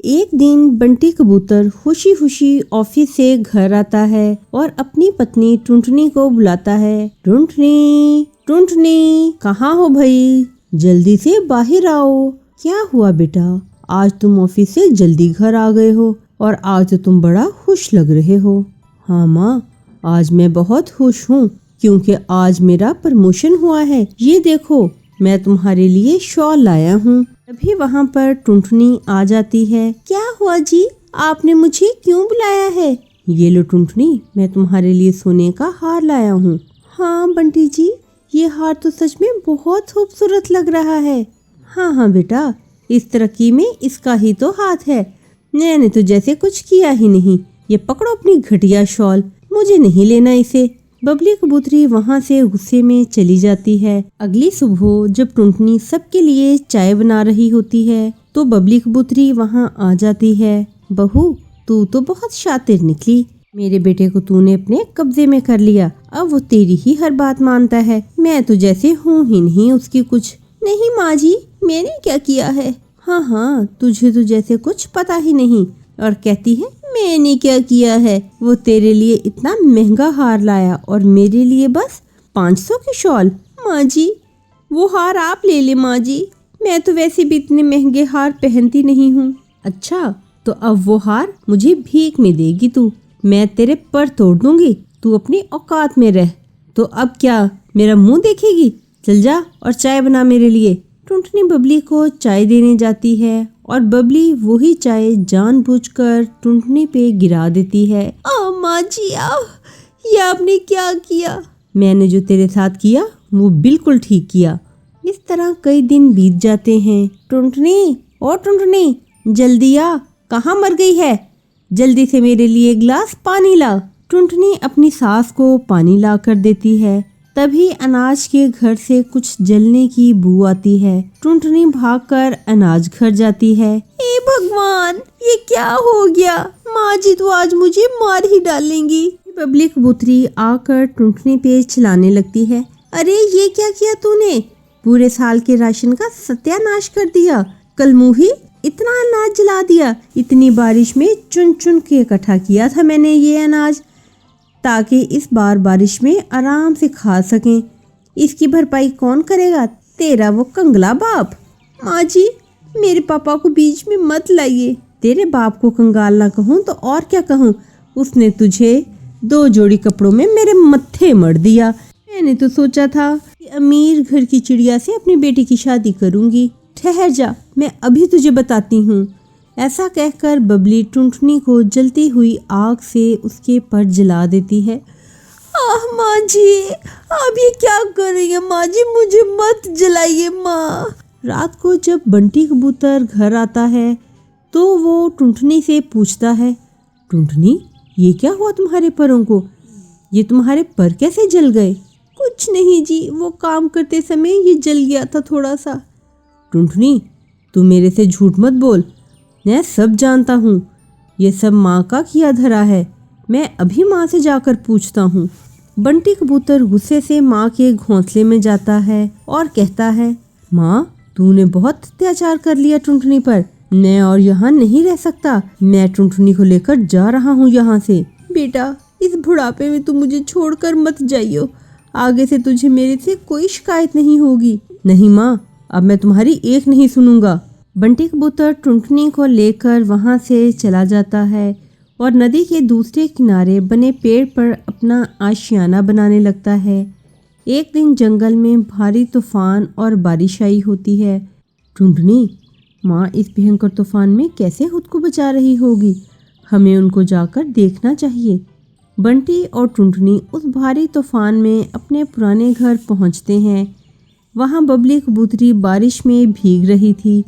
एक दिन बंटी कबूतर खुशी खुशी ऑफिस से घर आता है और अपनी पत्नी टुनटुनी को बुलाता है। टुनटुनी, टुनटुनी, कहाँ हो भाई? जल्दी से बाहर आओ। क्या हुआ बेटा, आज तुम ऑफिस से जल्दी घर आ गए हो और आज तो तुम बड़ा खुश लग रहे हो। हाँ माँ, आज मैं बहुत खुश हूँ क्योंकि आज मेरा प्रमोशन हुआ है। ये देखो, मैं तुम्हारे लिए शॉल लाया हूँ। तभी वहाँ पर टुनटुनी आ जाती है। क्या हुआ जी, आपने मुझे क्यों बुलाया है? ये लो टुनटुनी, मैं तुम्हारे लिए सोने का हार लाया हूँ। हाँ बंटी जी, ये हार तो सच में बहुत खूबसूरत लग रहा है। हाँ हाँ बेटा, इस तरक्की में इसका ही तो हाथ है। मैंने तो जैसे कुछ किया ही नहीं। ये पकड़ो अपनी घटिया शॉल, मुझे नहीं लेना इसे। बबली कबूतरी वहाँ से गुस्से में चली जाती है। अगली सुबह जब टुनटुनी सबके लिए चाय बना रही होती है तो बबली कबूतरी वहाँ आ जाती है। बहू, तू तो बहुत शातिर निकली। मेरे बेटे को तूने अपने कब्जे में कर लिया। अब वो तेरी ही हर बात मानता है। मैं तो जैसे हूँ ही नहीं उसकी कुछ। नहीं माँ जी, मैंने क्या किया है? हाँ हाँ, तुझे तो जैसे कुछ पता ही नहीं और कहती है मैंने क्या किया है। वो तेरे लिए इतना महंगा हार लाया और मेरे लिए बस 500 की शॉल। माँ जी, वो हार आप ले ले माँ जी, मैं तो वैसे भी इतने महंगे हार पहनती नहीं हूँ। अच्छा, तो अब वो हार मुझे भीख में देगी तू। मैं तेरे पर तोड़ दूंगी, तू अपनी औकात में रह। तो अब क्या मेरा मुंह देखेगी? चल जा और चाय बना मेरे लिए। टुनटुनी बबली को चाय देने जाती है और बबली वही चाय जानबूझकर टुनटुनी पे गिरा देती है। माँ जी, ये आपने क्या किया? मैंने जो तेरे साथ किया वो बिल्कुल ठीक किया। इस तरह कई दिन बीत जाते हैं। टुनटुनी, ओ टुनटुनी, जल्दी आ, कहाँ मर गई है? जल्दी से मेरे लिए गिलास पानी ला। टुनटुनी अपनी सास को पानी ला कर देती है। तभी अनाज के घर से कुछ जलने की बू आती है। टुनटुनी भागकर अनाज घर जाती है। हे भगवान, ये क्या हो गया? माँ जी तो आज मुझे मार ही डालेंगी। बबली कबूतरी आकर टुनटुनी पे चिल्लाने लगती है। अरे ये क्या किया तूने? पूरे साल के राशन का सत्यानाश कर दिया। कल मुही इतना अनाज जला दिया। इतनी बारिश में चुन चुन के इकट्ठा किया था मैंने ये अनाज, ताकि इस बार बारिश में आराम से खा सकें। इसकी भरपाई कौन करेगा? तेरा वो कंगला बाप। माँ जी, मेरे पापा को बीच में मत लाइए। तेरे बाप को कंगाल ना कहूँ तो और क्या कहूँ? उसने तुझे 2 जोड़ी कपड़ों में मेरे मत्थे मर दिया। मैंने तो सोचा था कि अमीर घर की चिड़िया से अपनी बेटी की शादी करूंगी। ठहर जा, मैं अभी तुझे बताती हूँ। ऐसा कहकर बबली टुनटुनी को जलती हुई आग से उसके पर जला देती है। आह माँ जी, आप ये क्या कर रही है? माँ जी, मुझे मत जलाइए माँ। रात को जब बंटी कबूतर घर आता है तो वो टुनटुनी से पूछता है। टुनटुनी, ये क्या हुआ तुम्हारे परों को? ये तुम्हारे पर कैसे जल गए? कुछ नहीं जी, वो काम करते समय ये जल गया था थोड़ा सा। टुनटुनी, तू मेरे से झूठ मत बोल। मैं सब जानता हूँ। ये सब माँ का किया धरा है। मैं अभी माँ से जाकर पूछता हूँ। बंटी कबूतर गुस्से से माँ के घोंसले में जाता है और कहता है, माँ, तूने बहुत अत्याचार कर लिया टुनटुनी पर। मैं और यहाँ नहीं रह सकता। मैं टुनटुनी को लेकर जा रहा हूँ यहाँ से। बेटा, इस बुढ़ापे में तू मुझे छोड़कर मत जाइयो। आगे से तुझे मेरे से कोई शिकायत नहीं होगी। नहीं माँ, अब मैं तुम्हारी एक नहीं सुनूंगा। बंटी कबूतर टुनटुनी को लेकर वहां से चला जाता है और नदी के दूसरे किनारे बने पेड़ पर अपना आशियाना बनाने लगता है। एक दिन जंगल में भारी तूफान और बारिश आई होती है। टुनटुनी, माँ इस भयंकर तूफान में कैसे खुद को बचा रही होगी? हमें उनको जाकर देखना चाहिए। बंटी और टुनटुनी उस भारी तूफान में अपने पुराने घर पहुँचते हैं। वहाँ बबली कबूतरी बारिश में भीग रही थी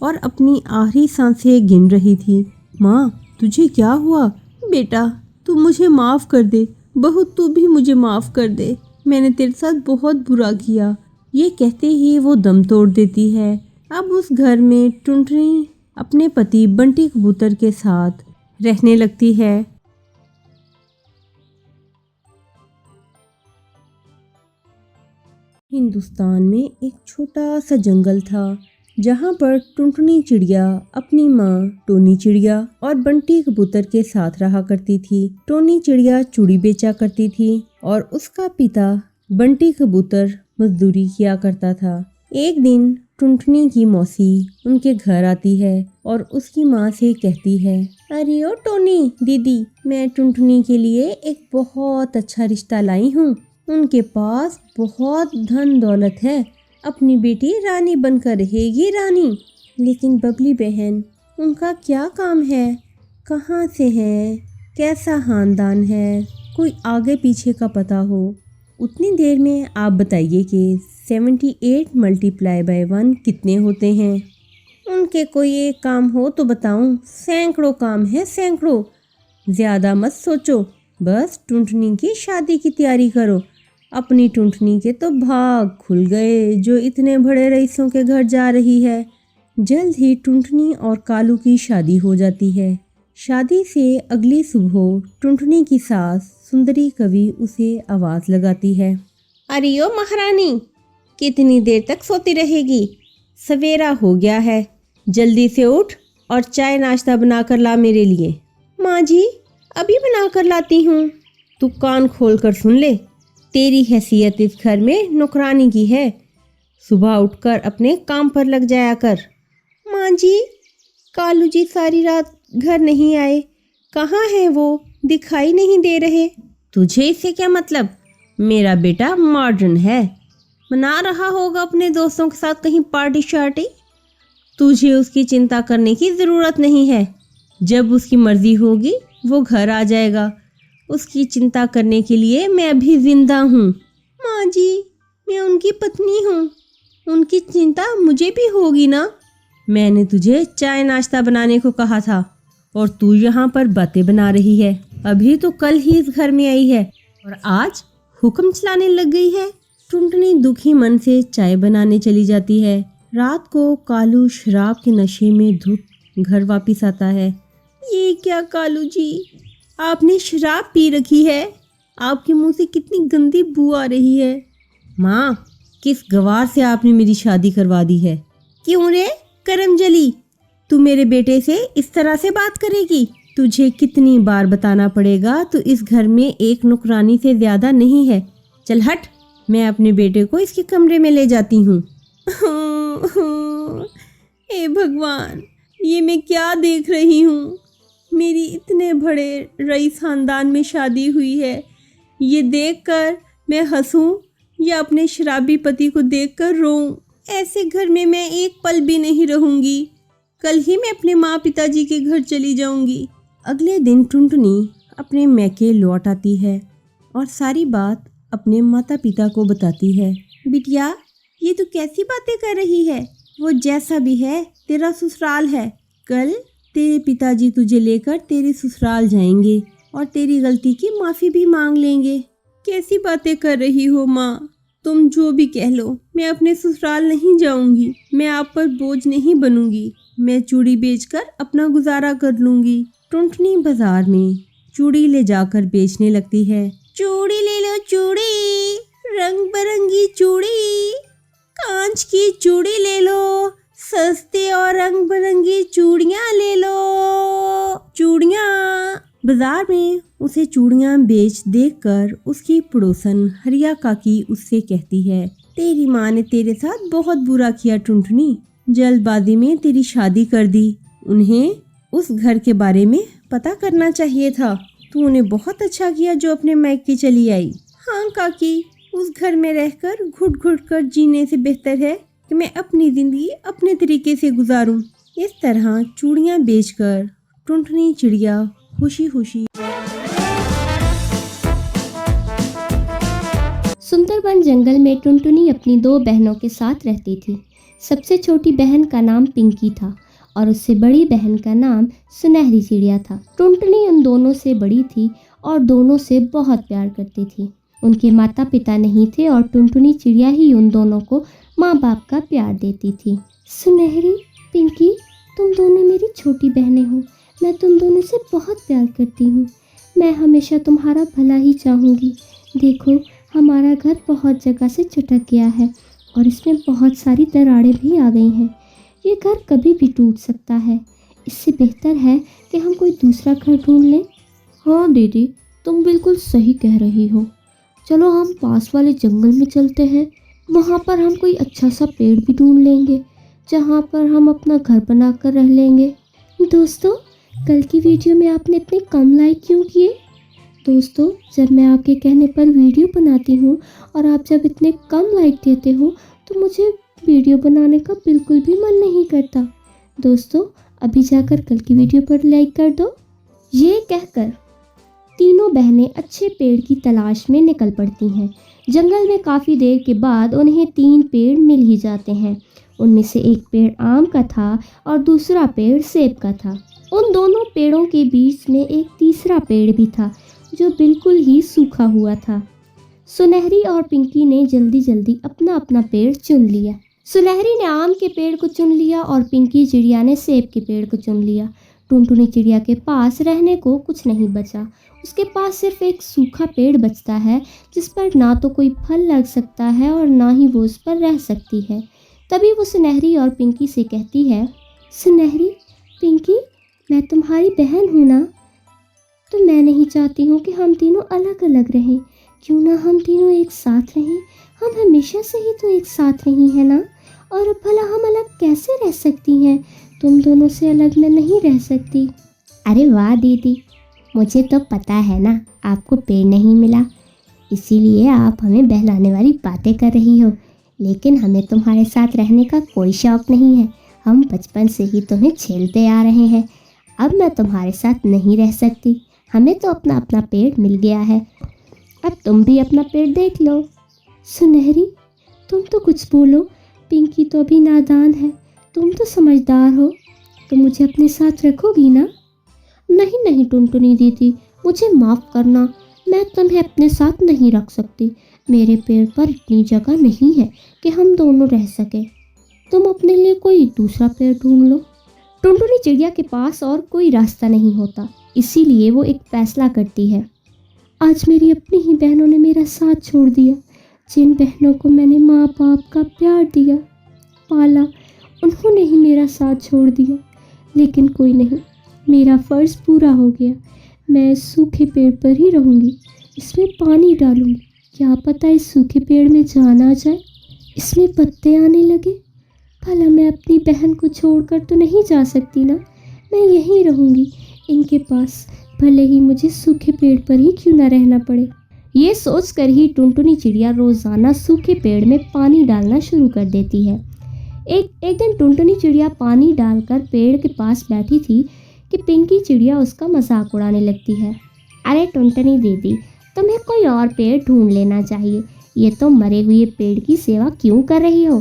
और अपनी आखिरी सांसें गिन रही थी। माँ, तुझे क्या हुआ? बेटा, तू मुझे माफ़ कर दे। बहू, तू भी मुझे माफ़ कर दे। मैंने तेरे साथ बहुत बुरा किया। ये कहते ही वो दम तोड़ देती है। अब उस घर में टुनटुनी अपने पति बंटी कबूतर के साथ रहने लगती है। हिंदुस्तान में एक छोटा सा जंगल था जहाँ पर टुनटुनी चिड़िया अपनी माँ टोनी चिड़िया और बंटी कबूतर के साथ रहा करती थी। टोनी चिड़िया चूड़ी बेचा करती थी और उसका पिता बंटी कबूतर मजदूरी किया करता था। एक दिन टुनटुनी की मौसी उनके घर आती है और उसकी माँ से कहती है, अरे ओ टोनी दीदी, मैं टुनटुनी के लिए एक बहुत अच्छा रिश्ता लाई हूँ। उनके पास बहुत धन दौलत है, अपनी बेटी रानी बनकर रहेगी रानी। लेकिन बबली बहन, उनका क्या काम है, कहाँ से है, कैसा खानदान है, कोई आगे पीछे का पता हो। उतनी देर में आप बताइए कि 78 मल्टीप्लाई बाय 1 कितने होते हैं। उनके कोई एक काम हो तो बताऊं, सैकड़ों काम है, सैकड़ों। ज़्यादा मत सोचो, बस टुनटुनी की शादी की तैयारी करो। अपनी टुनटुनी के तो भाग खुल गए जो इतने बड़े रईसों के घर जा रही है। जल्द ही टुनटुनी और कालू की शादी हो जाती है। शादी से अगली सुबह टुनटुनी की सास सुंदरी कवि उसे आवाज़ लगाती है, अरे ओ महारानी, कितनी देर तक सोती रहेगी? सवेरा हो गया है, जल्दी से उठ और चाय नाश्ता बनाकर ला मेरे लिए। माँ जी, अभी बनाकर लाती हूँ। तू कान खोल कर सुन ले, तेरी हैसियत इस घर में नौकरानी की है। सुबह उठकर अपने काम पर लग जाया कर। माँ जी, कालू जी सारी रात घर नहीं आए, कहाँ है वो, दिखाई नहीं दे रहे। तुझे इससे क्या मतलब? मेरा बेटा मॉडर्न है, मना रहा होगा अपने दोस्तों के साथ कहीं पार्टी शार्टी। तुझे उसकी चिंता करने की ज़रूरत नहीं है। जब उसकी मर्जी होगी वो घर आ जाएगा। उसकी चिंता करने के लिए मैं अभी जिंदा हूँ। माँ जी, मैं उनकी पत्नी हूँ, उनकी चिंता मुझे भी होगी ना। मैंने तुझे चाय नाश्ता बनाने को कहा था और तू यहाँ पर बातें बना रही है। अभी तो कल ही इस घर में आई है और आज हुक्म चलाने लग गई है। टुनटुनी दुखी मन से चाय बनाने चली जाती है। रात को कालू शराब के नशे में धुत घर वापस आता है। ये क्या कालू जी, आपने शराब पी रखी है? आपके मुंह से कितनी गंदी बू आ रही है। माँ, किस गवार से आपने मेरी शादी करवा दी है? क्यों रे करमजली, तू मेरे बेटे से इस तरह से बात करेगी? तुझे कितनी बार बताना पड़ेगा, तो इस घर में एक नौकरानी से ज्यादा नहीं है। चल हट, मैं अपने बेटे को इसके कमरे में ले जाती हूँ। हे भगवान, ये मैं क्या देख रही हूँ? मेरी इतने बड़े रईस खानदान में शादी हुई है। ये देखकर मैं हंसूं या अपने शराबी पति को देखकर रोऊं? ऐसे घर में मैं एक पल भी नहीं रहूंगी। कल ही मैं अपने माँ पिताजी के घर चली जाऊंगी। अगले दिन टुनटुनी अपने मैके लौट आती है और सारी बात अपने माता पिता को बताती है। बिटिया, ये तू कैसी बातें कर रही है? वो जैसा भी है तेरा ससुराल है। कल तेरे पिताजी तुझे लेकर तेरे ससुराल जाएंगे और तेरी गलती की माफ़ी भी मांग लेंगे। कैसी बातें कर रही हो माँ? तुम जो भी कह लो, मैं अपने ससुराल नहीं जाऊंगी। मैं आप पर बोझ नहीं बनूंगी। मैं चूड़ी बेचकर अपना गुजारा कर लूंगी। टुनटुनी बाजार में चूड़ी ले जाकर बेचने लगती है। चूड़ी ले लो चूड़ी, रंग बिरंगी चूड़ी, कांच की चूड़ी ले लो, सस्ते और रंग बिरंगी चूड़ियाँ ले लो। चूड़ियाँ। बाजार में उसे चूड़ियाँ बेच देखकर उसकी पड़ोसन हरिया काकी उससे कहती है, तेरी माँ ने तेरे साथ बहुत बुरा किया टुनटुनी। जल्दबाजी में तेरी शादी कर दी। उन्हें उस घर के बारे में पता करना चाहिए था। तू उन्हें बहुत अच्छा किया जो अपने मायके चली आई। हाँ काकी, उस घर में रहकर घुट घुट कर जीने से बेहतर है कि मैं अपनी जिंदगी अपने तरीके से गुजारूं। इस तरह चूड़ियाँ बेचकर टुनटुनी चिड़िया खुशी खुशी। सुंदरबन जंगल में टुनटुनी अपनी 2 बहनों के साथ रहती थी। सबसे छोटी बहन का नाम पिंकी था और उससे बड़ी बहन का नाम सुनहरी चिड़िया था। टुनटुनी उन दोनों से बड़ी थी और दोनों से बहुत प्यार करती थी। उनके माता पिता नहीं थे और टुनटुनी चिड़िया ही उन दोनों को माँ बाप का प्यार देती थी। सुनहरी, पिंकी, तुम दोनों मेरी छोटी बहनें हो। मैं तुम दोनों से बहुत प्यार करती हूँ। मैं हमेशा तुम्हारा भला ही चाहूँगी। देखो, हमारा घर बहुत जगह से चटक गया है और इसमें बहुत सारी दरारें भी आ गई हैं। ये घर कभी भी टूट सकता है। इससे बेहतर है कि हम कोई दूसरा घर ढूंढ लें। हाँ दीदी, तुम बिल्कुल सही कह रही हो। चलो हम पास वाले जंगल में चलते हैं। वहाँ पर हम कोई अच्छा सा पेड़ भी ढूंढ लेंगे जहाँ पर हम अपना घर बनाकर रह लेंगे। दोस्तों, कल की वीडियो में आपने इतने कम लाइक क्यों किए? दोस्तों, जब मैं आपके कहने पर वीडियो बनाती हूँ और आप जब इतने कम लाइक देते हो तो मुझे वीडियो बनाने का बिल्कुल भी मन नहीं करता। दोस्तों, अभी जाकर कल की वीडियो पर लाइक कर दो। ये कहकर तीनों बहनें अच्छे पेड़ की तलाश में निकल पड़ती हैं। जंगल में काफ़ी देर के बाद उन्हें 3 पेड़ मिल ही जाते हैं। उनमें से एक पेड़ आम का था और दूसरा पेड़ सेब का था। उन दोनों पेड़ों के बीच में एक तीसरा पेड़ भी था जो बिल्कुल ही सूखा हुआ था। सुनहरी और पिंकी ने जल्दी जल्दी अपना अपना पेड़ चुन लिया। सुनहरी ने आम के पेड़ को चुन लिया और पिंकी चिड़िया ने सेब के पेड़ को चुन लिया। टुनटुनी चिड़िया के पास रहने को कुछ नहीं बचा। उसके पास सिर्फ एक सूखा पेड़ बचता है जिस पर ना तो कोई फल लग सकता है और ना ही वो उस पर रह सकती है। तभी वो सुनहरी और पिंकी से कहती है, सुनहरी, पिंकी, मैं तुम्हारी बहन हूँ ना, तो मैं नहीं चाहती हूँ कि हम तीनों अलग अलग रहें। क्यों ना हम तीनों एक साथ रहें। हम हमेशा से ही तो एक साथ रही हैं ना, और भला हम अलग कैसे रह सकती हैं? तुम दोनों से अलग मैं नहीं रह सकती। अरे वाह दीदी, मुझे तो पता है ना आपको पेड़ नहीं मिला, इसीलिए आप हमें बहलाने वाली बातें कर रही हो। लेकिन हमें तुम्हारे साथ रहने का कोई शौक़ नहीं है। हम बचपन से ही तुम्हें झेलते आ रहे हैं। अब मैं तुम्हारे साथ नहीं रह सकती। हमें तो अपना अपना पेड़ मिल गया है। अब तुम भी अपना पेड़ देख लो। सुनहरी, तुम तो कुछ बोलो। पिंकी तो अभी नादान है, तुम तो समझदार हो। तो मुझे अपने साथ रखोगी ना? नहीं नहीं टुनटुनी दीदी, मुझे माफ़ करना, मैं तुम्हें अपने साथ नहीं रख सकती। मेरे पेड़ पर इतनी जगह नहीं है कि हम दोनों रह सके। तुम अपने लिए कोई दूसरा पेड़ ढूंढ लो। टुनटुनी चिड़िया के पास और कोई रास्ता नहीं होता, इसीलिए वो एक फैसला करती है। आज मेरी अपनी ही बहनों ने मेरा साथ छोड़ दिया। जिन बहनों को मैंने माँ बाप का प्यार दिया, पाला, उन्होंने ही मेरा साथ छोड़ दिया। लेकिन कोई नहीं, मेरा फ़र्ज़ पूरा हो गया। मैं इस सूखे पेड़ पर ही रहूँगी, इसमें पानी डालूँगी। क्या पता इस सूखे पेड़ में जान आ जाए, इसमें पत्ते आने लगे। भला मैं अपनी बहन को छोड़कर तो नहीं जा सकती ना, मैं यहीं रहूँगी इनके पास, भले ही मुझे सूखे पेड़ पर ही क्यों ना रहना पड़े। ये सोचकर ही टुनटुनी चिड़िया रोज़ाना सूखे पेड़ में पानी डालना शुरू कर देती है। एक दिन टुनटुनी चिड़िया पानी डालकर पेड़ के पास बैठी थी कि पिंकी चिड़िया उसका मजाक उड़ाने लगती है। अरे टुनटुनी दीदी, तुम्हें कोई और पेड़ ढूंढ लेना चाहिए। ये तो मरे हुए पेड़ की सेवा क्यों कर रही हो?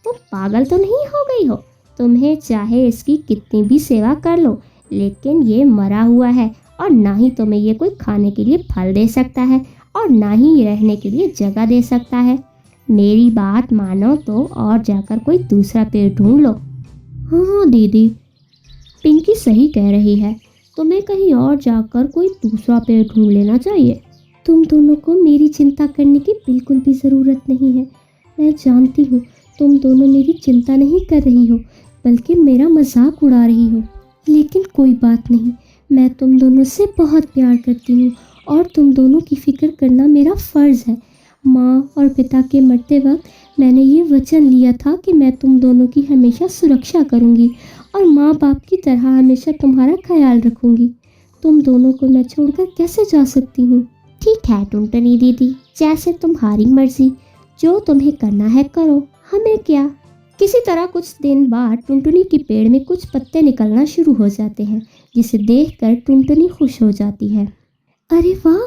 तुम पागल तो नहीं हो गई हो? तुम्हें चाहे इसकी कितनी भी सेवा कर लो, लेकिन ये मरा हुआ है और ना ही तुम्हें ये कोई खाने के लिए फल दे सकता है और ना ही रहने के लिए जगह दे सकता है। मेरी बात मानो तो और जाकर कोई दूसरा पेड़ ढूंढ लो। हाँ दीदी, पिंकी सही कह रही है, तुम्हें कहीं और जाकर कोई दूसरा पेड़ ढूंढ लेना चाहिए। तुम दोनों को मेरी चिंता करने की बिल्कुल भी ज़रूरत नहीं है। मैं जानती हूँ तुम दोनों मेरी चिंता नहीं कर रही हो, बल्कि मेरा मजाक उड़ा रही हो। लेकिन कोई बात नहीं, मैं तुम दोनों से बहुत प्यार करती हूँ और तुम दोनों की फ़िक्र करना मेरा फ़र्ज़ है। माँ और पिता के मरते वक्त मैंने ये वचन लिया था कि मैं तुम दोनों की हमेशा सुरक्षा करूँगी और माँ बाप की तरह हमेशा तुम्हारा ख्याल रखूँगी। तुम दोनों को मैं छोड़कर कैसे जा सकती हूँ? ठीक है टुनटुनी दीदी, जैसे तुम्हारी मर्ज़ी, जो तुम्हें करना है करो, हमें क्या। किसी तरह कुछ दिन बाद टुनटुनी के पेड़ में कुछ पत्ते निकलना शुरू हो जाते हैं, जिसे देखकर टुनटुनी खुश हो जाती है। अरे वाह,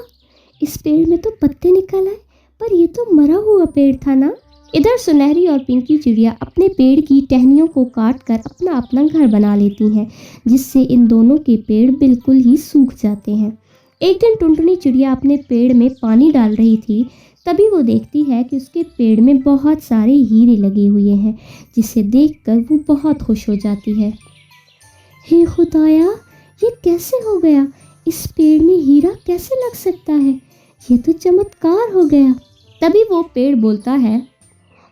इस पेड़ में तो पत्ते निकल आए, पर ये तो मरा हुआ पेड़ था ना। इधर सुनहरी और पिंकी चिड़िया अपने पेड़ की टहनियों को काटकर अपना अपना घर बना लेती हैं, जिससे इन दोनों के पेड़ बिल्कुल ही सूख जाते हैं। एक दिन टुनटुनी चिड़िया अपने पेड़ में पानी डाल रही थी, तभी वो देखती है कि उसके पेड़ में बहुत सारे हीरे लगे हुए हैं, जिसे देखकर वो बहुत खुश हो जाती है। हे खुदाया, ये कैसे हो गया? इस पेड़ में हीरा कैसे लग सकता है? ये तो चमत्कार हो गया। तभी वो पेड़ बोलता है,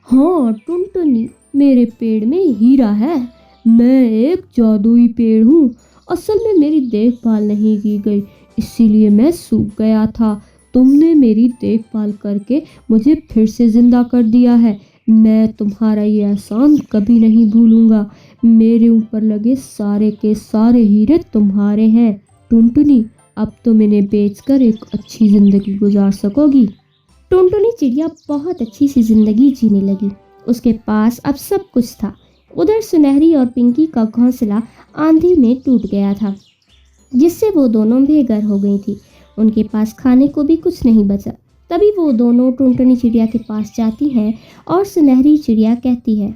हाँ टुनटुनी, मेरे पेड़ में हीरा है। मैं एक जादुई पेड़ हूँ। असल में मेरी देखभाल नहीं की गई, इसीलिए मैं सूख गया था। तुमने मेरी देखभाल करके मुझे फिर से जिंदा कर दिया है। मैं तुम्हारा ये एहसान कभी नहीं भूलूंगा। मेरे ऊपर लगे सारे के सारे हीरे तुम्हारे हैं। टुनटुनी, अब तुम इन्हें बेचकर एक अच्छी जिंदगी गुजार सकोगी। टुनटुनी चिड़िया बहुत अच्छी सी जिंदगी जीने लगी। उसके पास अब सब कुछ था। उधर सुनहरी और पिंकी का घोंसला आंधी में टूट गया था, जिससे वो दोनों बेघर हो गई थी। उनके पास खाने को भी कुछ नहीं बचा। तभी वो दोनों टुनटुनी चिड़िया के पास जाती हैं और सुनहरी चिड़िया कहती है,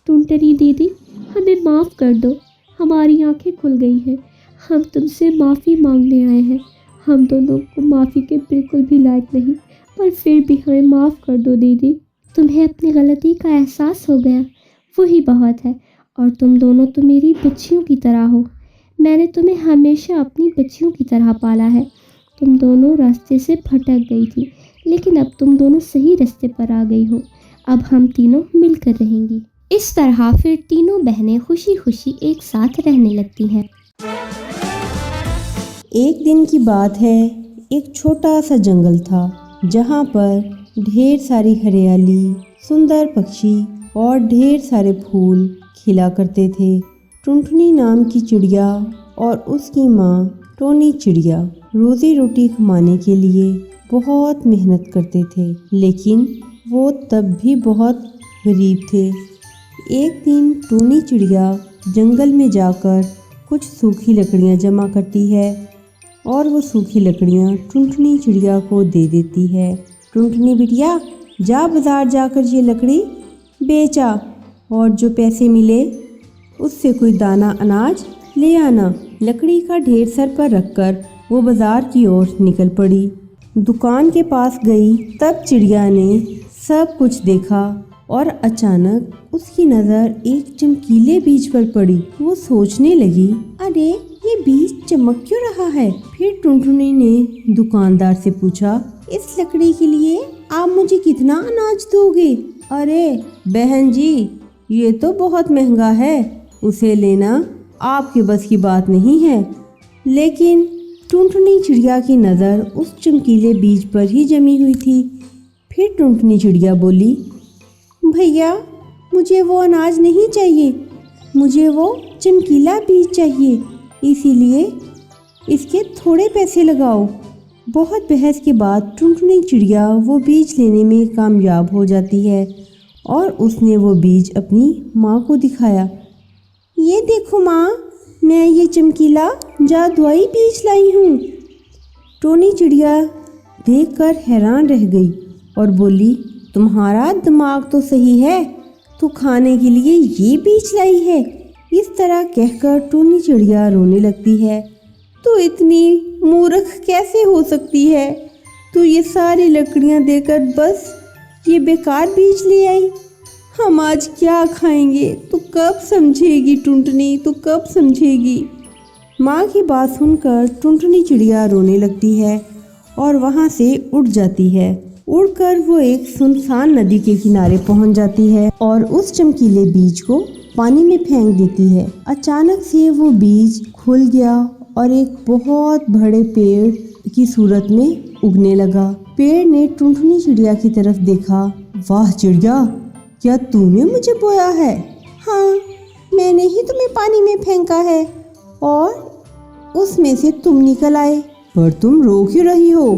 टुनटुनी दीदी, हमें माफ़ कर दो। हमारी आंखें खुल गई हैं। हम तुमसे माफ़ी मांगने आए हैं। हम दोनों को माफ़ी के बिल्कुल भी लायक नहीं, पर फिर भी हमें माफ़ कर दो दीदी। तुम्हें अपनी गलती का एहसास हो गया, वही बहुत है। और तुम दोनों तो मेरी बच्चियों की तरह हो। मैंने तुम्हें हमेशा अपनी बच्चियों की तरह पाला है। तुम दोनों रास्ते से भटक गई थी, लेकिन अब तुम दोनों सही रास्ते पर आ गई हो। अब हम तीनों मिलकर रहेंगी। इस तरह फिर तीनों बहनें खुशी खुशी एक साथ रहने लगती हैं। एक दिन की बात है, एक छोटा सा जंगल था जहाँ पर ढेर सारी हरियाली, सुंदर पक्षी और ढेर सारे फूल खिला करते थे। टुनटुनी नाम की चिड़िया और उसकी माँ टोनी चिड़िया रोजी रोटी कमाने के लिए बहुत मेहनत करते थे, लेकिन वो तब भी बहुत गरीब थे। एक दिन टोनी चिड़िया जंगल में जाकर कुछ सूखी लकड़ियाँ जमा करती है और वो सूखी लकड़ियाँ टुनटुनी चिड़िया को दे देती है। टुनटुनी बिटिया, जा बाजार जाकर ये लकड़ी बेचा और जो पैसे मिले उससे कोई दाना अनाज ले आना। लकड़ी का ढेर सर पर रखकर वो बाजार की ओर निकल पड़ी। दुकान के पास गई, तब चिड़िया ने सब कुछ देखा और अचानक उसकी नज़र एक चमकीले बीज पर पड़ी। वो सोचने लगी, अरे ये बीज चमक क्यों रहा है? फिर टुनटुनी ने दुकानदार से पूछा, इस लकड़ी के लिए आप मुझे कितना अनाज दोगे? अरे बहन जी, ये तो बहुत महंगा है, उसे लेना आपके बस की बात नहीं है। लेकिन टुनटुनी चिड़िया की नज़र उस चमकीले बीज पर ही जमी हुई थी। फिर टुनटुनी चिड़िया बोली, भैया, मुझे वो अनाज नहीं चाहिए, मुझे वो चमकीला बीज चाहिए, इसीलिए इसके थोड़े पैसे लगाओ। बहुत बहस के बाद टुनटुनी चिड़िया वो बीज लेने में कामयाब हो जाती है और उसने वो बीज अपनी माँ को दिखाया। ये देखो माँ, मैं ये चमकीला जादुई बीज लाई हूँ। टोनी चिड़िया देखकर हैरान रह गई और बोली, तुम्हारा दिमाग तो सही है, तू खाने के लिए ये बीज लाई है। इस तरह कहकर टोनी चिड़िया रोने लगती है। तू इतनी मूर्ख कैसे हो सकती है? तू ये सारी लकड़ियाँ देकर बस ये बेकार बीज ले आई। हम आज क्या खाएंगे? तू कब समझेगी टुनटुनी, तू कब समझेगी? माँ की बात सुनकर टुनटुनी चिड़िया रोने लगती है और वहाँ से उड़ जाती है। उड़कर वो एक सुनसान नदी के किनारे पहुँच जाती है और उस चमकीले बीज को पानी में फेंक देती है। अचानक से वो बीज खुल गया और एक बहुत बड़े पेड़ की सूरत में उगने लगा। पेड़ ने टुनटुनी चिड़िया की तरफ देखा। वाह चिड़िया, क्या तूने मुझे बोया है? हाँ, मैंने ही तुम्हें पानी में फेंका है और उसमें से तुम निकल आए। पर तुम रो क्यों रही हो?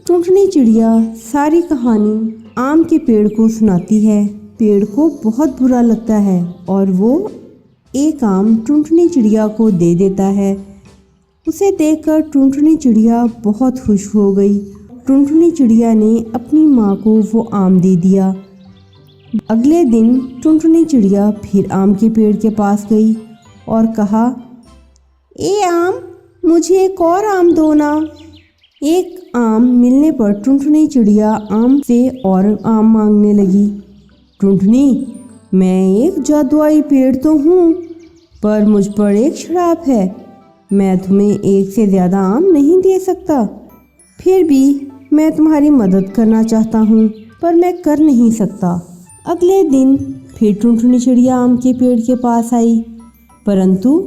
टुनटुनी चिड़िया सारी कहानी आम के पेड़ को सुनाती है। पेड़ को बहुत बुरा लगता है और वो एक आम टुनटुनी चिड़िया को दे देता है। उसे देखकर टुनटुनी चिड़िया बहुत खुश हो गई। टुनटुनी चिड़िया ने अपनी माँ को वो आम दे दिया। अगले दिन टुनटुनी चिड़िया फिर आम के पेड़ के पास गई और कहा, ए आम, मुझे एक और आम दो ना। एक आम मिलने पर टुनटुनी चिड़िया आम से और आम मांगने लगी। टुनटुनी, मैं एक जादुई पेड़ तो हूँ, पर मुझ पर एक श्राप है। मैं तुम्हें एक से ज़्यादा आम नहीं दे सकता। फिर भी मैं तुम्हारी मदद करना चाहता हूँ, पर मैं कर नहीं सकता। अगले दिन फिर टुनटुनी चिड़िया आम के पेड़ के पास आई परंतु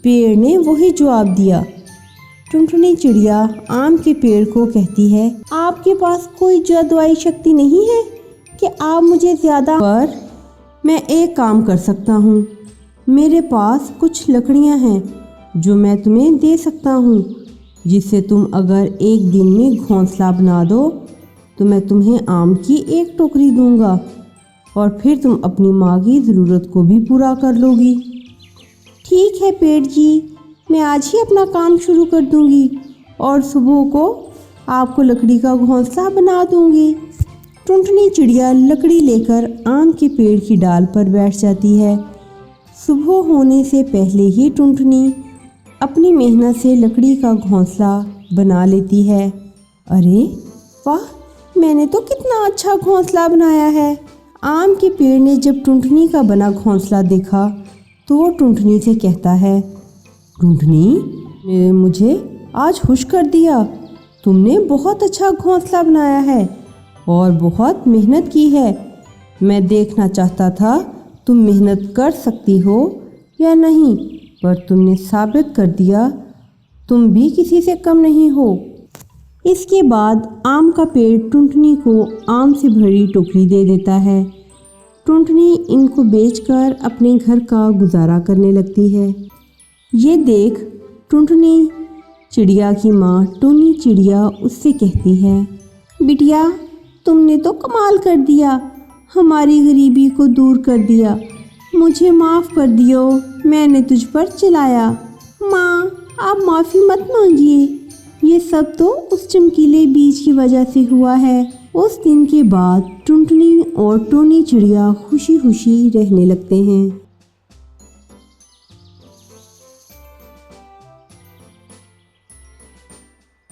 पेड़ ने वही जवाब दिया। टुनटुनी चिड़िया आम के पेड़ को कहती है, आपके पास कोई जादुई शक्ति नहीं है कि आप मुझे ज़्यादा, पर मैं एक काम कर सकता हूँ। मेरे पास कुछ लकड़ियाँ हैं जो मैं तुम्हें दे सकता हूँ, जिससे तुम अगर एक दिन में घोंसला बना दो तो मैं तुम्हें आम की एक टोकरी दूंगा और फिर तुम अपनी माँ की ज़रूरत को भी पूरा कर लोगी। ठीक है पेड़ जी, मैं आज ही अपना काम शुरू कर दूंगी और सुबह को आपको लकड़ी का घोंसला बना दूंगी। टुनटुनी चिड़िया लकड़ी लेकर आम के पेड़ की डाल पर बैठ जाती है। सुबह होने से पहले ही टुनटुनी अपनी मेहनत से लकड़ी का घोंसला बना लेती है। अरे वाह, मैंने तो कितना अच्छा घोंसला बनाया है। आम के पेड़ ने जब टुनटुनी का बना घोंसला देखा तो वो टुनटुनी से कहता है, टुनटुनी, मुझे आज खुश कर दिया। तुमने बहुत अच्छा घोंसला बनाया है और बहुत मेहनत की है। मैं देखना चाहता था तुम मेहनत कर सकती हो या नहीं, पर तुमने साबित कर दिया तुम भी किसी से कम नहीं हो। इसके बाद आम का पेड़ टुनटुनी को आम से भरी टोकरी दे देता है। टुनटुनी इनको बेचकर अपने घर का गुजारा करने लगती है। ये देख टुनटुनी चिड़िया की माँ टूनी चिड़िया उससे कहती है, बिटिया तुमने तो कमाल कर दिया, हमारी गरीबी को दूर कर दिया। मुझे माफ़ कर दियो, मैंने तुझ पर चिल्लाया। माँ आप माफ़ी मत मांगिए, ये सब तो उस चमकीले बीज की वजह से हुआ है। उस दिन के बाद टुनटुनी और टूनी चिड़िया खुशी खुशी रहने लगते हैं।